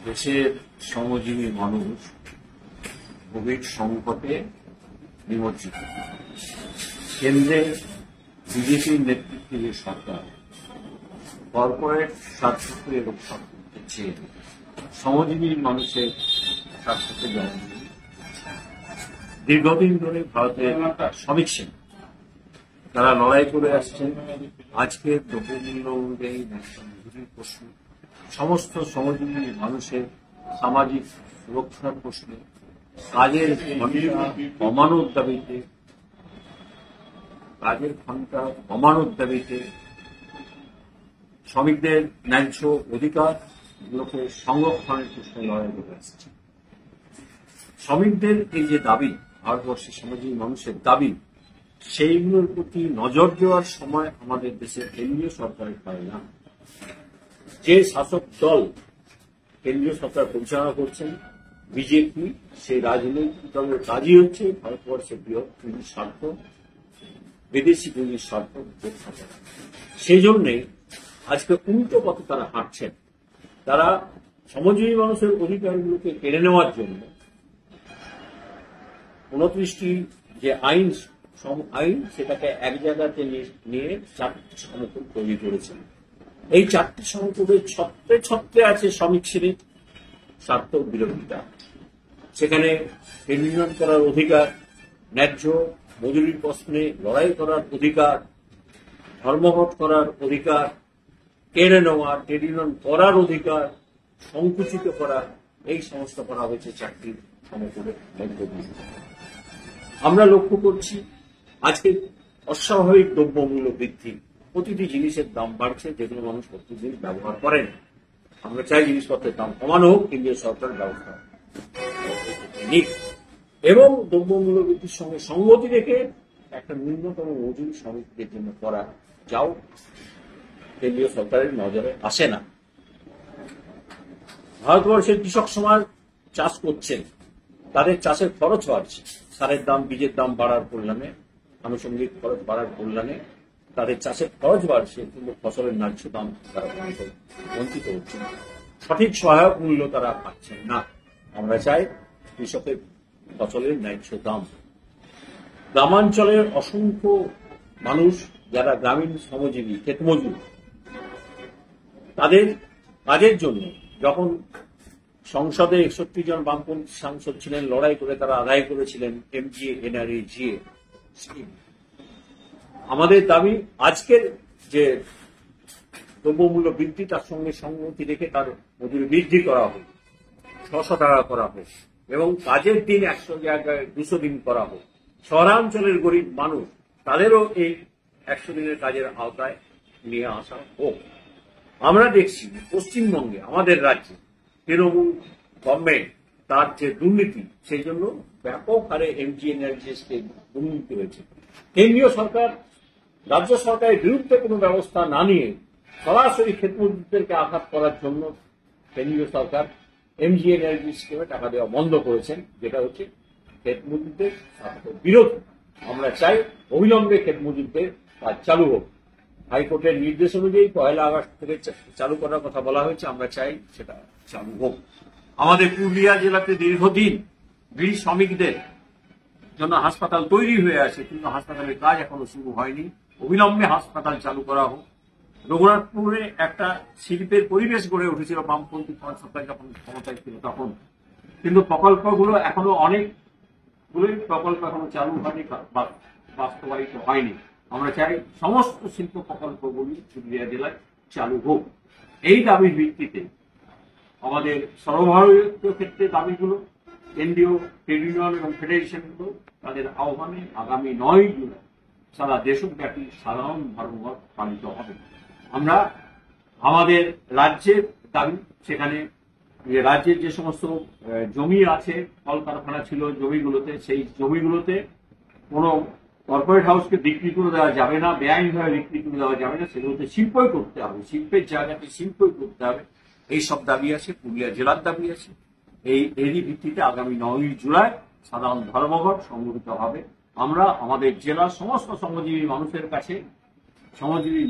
দেশের শ্রমজীবী মানুষ কোভিড সংকটে নিমজ্জিত। কেন্দ্রে বিজেপির নেতৃত্বে যে সরকার কর্পোরেট স্বার্থকে রক্ষা করতে চেয়ে শ্রমজীবী মানুষের স্বার্থকে জনগণ দীর্ঘদিন ধরে ভারতের শ্রমিক সেনা তারা লড়াই করে আসছেন। আজকে দ্রব্যমূল্য অনুযায়ী মজুরির প্রশ্ন, সমস্ত শ্রমজীবী মানুষের সামাজিক সুরক্ষার প্রশ্নে, কাজের ঘণ্টা কমানোর দাবিতে শ্রমিকদের ন্যায্য অধিকারগুলোকে সংরক্ষণের প্রশ্নে লড়াই করে আসছে। শ্রমিকদের এই যে দাবি, ভারতবর্ষের শ্রমজীবী মানুষের দাবি, সেইগুলোর প্রতি নজর দেওয়ার সময় আমাদের দেশের কেন্দ্রীয় সরকারের পায় না। যে শাসক দল কেন্দ্রীয় সরকার পরিচালনা করছেন বিজেপি, সেই রাজনৈতিক দলের কাজই হচ্ছে ভারতবর্ষের বৃহৎ পুঁজির স্বার্থ, বিদেশি পুঁজির স্বার্থ রক্ষা করা। সেই জন্যে আজকে উল্টো পথে তারা হাঁটছেন। তারা শ্রমজীবী মানুষের অধিকারগুলোকে কেড়ে নেওয়ার জন্য 29টি যে আইন সেটাকে এক জায়গাতে নিয়ে 4টি সংকট তৈরি করেছেন। এই 4টি সংকটের ছত্রে ছত্রে আছে শ্রমিক শ্রেণীর স্বার্থ বিরোধিতা। সেখানে ট্রেড ইউনিয়ন করার অধিকার, ন্যায্য মজুরির প্রশ্নে লড়াই করার অধিকার, ধর্মঘট করার অধিকার, কেড়ে নেওয়া, ট্রেড ইউনিয়ন করার অধিকার সংকুচিত করা, এই সমস্ত করা হয়েছে 4টি সংকটের মধ্য দিয়ে। আমরা লক্ষ্য করছি আজকে অস্বাভাবিক দ্রব্যমূল্য বৃদ্ধি, প্রতিটি জিনিসের দাম বাড়ছে যেগুলো মানুষ প্রতিদিন ব্যবহার করেন। আমরা চাই জিনিসপত্রের দাম কমানো হোক, কেন্দ্রীয় সরকার ব্যবস্থা নিক এবং দ্রব্যমূল্য বৃদ্ধির সঙ্গে সঙ্গতি রেখে একটা ন্যূনতম মজুরি শ্রমিকদের জন্য করা যাও কেন্দ্রীয় সরকারের নজরে আসে না। ভারতবর্ষের কৃষক সমাজ চাষ করছেন, তাদের চাষের খরচ বাড়ছে, সারের দাম, বীজের দাম বাড়ার কল্যাণে, আনুষঙ্গিক খরচ বাড়ার কল্যাণে তাদের চাষের খরচ বাড়ছে, কিন্তু ফসলের ন্যায্য দাম তারা বঞ্চিত হচ্ছেন, সঠিক সহায়ক মূল্য তারা পাচ্ছেন না। আমরা চাই কৃষকের ফসলের ন্যায্য দাম। গ্রামাঞ্চলের অসংখ্য মানুষ যারা গ্রামীণ শ্রমজীবী ক্ষেতমজুর, তাদের কাজের জন্য যখন সংসদে 61 জন বামপন্থী সাংসদ ছিলেন, লড়াই করে তারা আদায় করেছিলেন এমজিএ এনআরএজিএ স্কিম। আমাদের দাবি আজকের যে দ্রব্যমূল্য বৃদ্ধি, তার সঙ্গে সংগতি রেখে তার মজুরি বৃদ্ধি করা হোক, 600 টাকা করা হোক এবং কাজের দিন 100 জায়গায় 200 দিন করা হোক। শহরাঞ্চলের গরিব মানুষ তাদেরও এই 100 দিনের কাজের আওতায় নিয়ে আসা হোক। আমরা দেখছি পশ্চিমবঙ্গে, আমাদের রাজ্যে তৃণমূল গভর্নমেন্ট তার যে দুর্নীতি, সেই জন্য ব্যাপক হারে এমজিএনআরজিএসকে দুর্নীতি হয়েছে। কেন্দ্রীয় সরকার রাজ্য সরকারের বিরুদ্ধে কোনো ব্যবস্থা না নিয়ে সরাসরি ক্ষেতমজুরদেরকে আঘাত করার জন্য কেন্দ্রীয় সরকার এমজিএনআরজি স্কিমে টাকা দেওয়া বন্ধ করেছেন, যেটা হচ্ছে ক্ষেতমজুরদের স্বার্থ বিরোধী। আমরা চাই অবিলম্বে ক্ষেতমজুরদের কাজ চালু হোক। হাইকোর্টের নির্দেশ অনুযায়ী 1 আগস্ট থেকে চালু করার কথা বলা হয়েছে, আমরা চাই সেটা চালু হোক। আমাদের পুরুলিয়া জেলাতে দীর্ঘদিন বিড়ি শ্রমিকদের জন্য হাসপাতাল তৈরি হয়ে আছে, কিন্তু হাসপাতালের কাজ এখনো শুরু হয়নি। অবিলম্বে হাসপাতাল চালু করা হোক। রঘুনাথপুরে একটা শিল্পের পরিবেশ গড়ে উঠেছিল বামপন্থী সরকার যখন ক্ষমতায় ছিল তখন, কিন্তু প্রকল্পগুলো এখনো অনেকগুলোই প্রকল্প এখনো চালু হয়নি, বাস্তবায়িত হয়নি। আমরা চাই সমস্ত শিল্প প্রকল্পগুলি পুরুলিয়া জেলায় চালু হোক। এই দাবির ভিত্তিতে আমাদের সর্বভারতীয় ক্ষেত্রে দাবিগুলো কেন্দ্রীয় ট্রেড ইউনিয়ন এবং ফেডারেশনগুলো তাদের আহ্বানে আগামী 9 জুলাই সারা দেশব্যাপী সাধারণ ধর্মঘট পালিত হবে। আমরা আমাদের রাজ্যের দাবি, সেখানে রাজ্যের যে সমস্ত জমি আছে, কলকারখানা ছিল জমিগুলোতে, সেই জমিগুলোতে কোনো কর্পোরেট হাউসকে বিক্রি করে দেওয়া যাবে না, বেআইনিভাবে বিক্রি করে দেওয়া যাবে না, সেগুলোতে শিল্পই করতে হবে, শিল্পের জায়গাতে শিল্পই করতে হবে। এই সব দাবি আছে, পুরুলিয়া জেলার দাবি আছে। এরই ভিত্তিতে আগামী 9 জুলাই সাধারণ ধর্মঘট সংগঠিত হবে। আমরা আমাদের জেলার সমস্ত শ্রমজীবী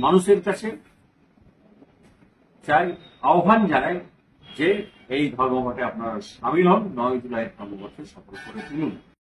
মানুষের কাছে চাই, আহ্বান জানাই, যে এই ধর্মঘটে আপনারা সামিল হন, 9 জুলাই ধর্মঘটে সফল করে তুলুন।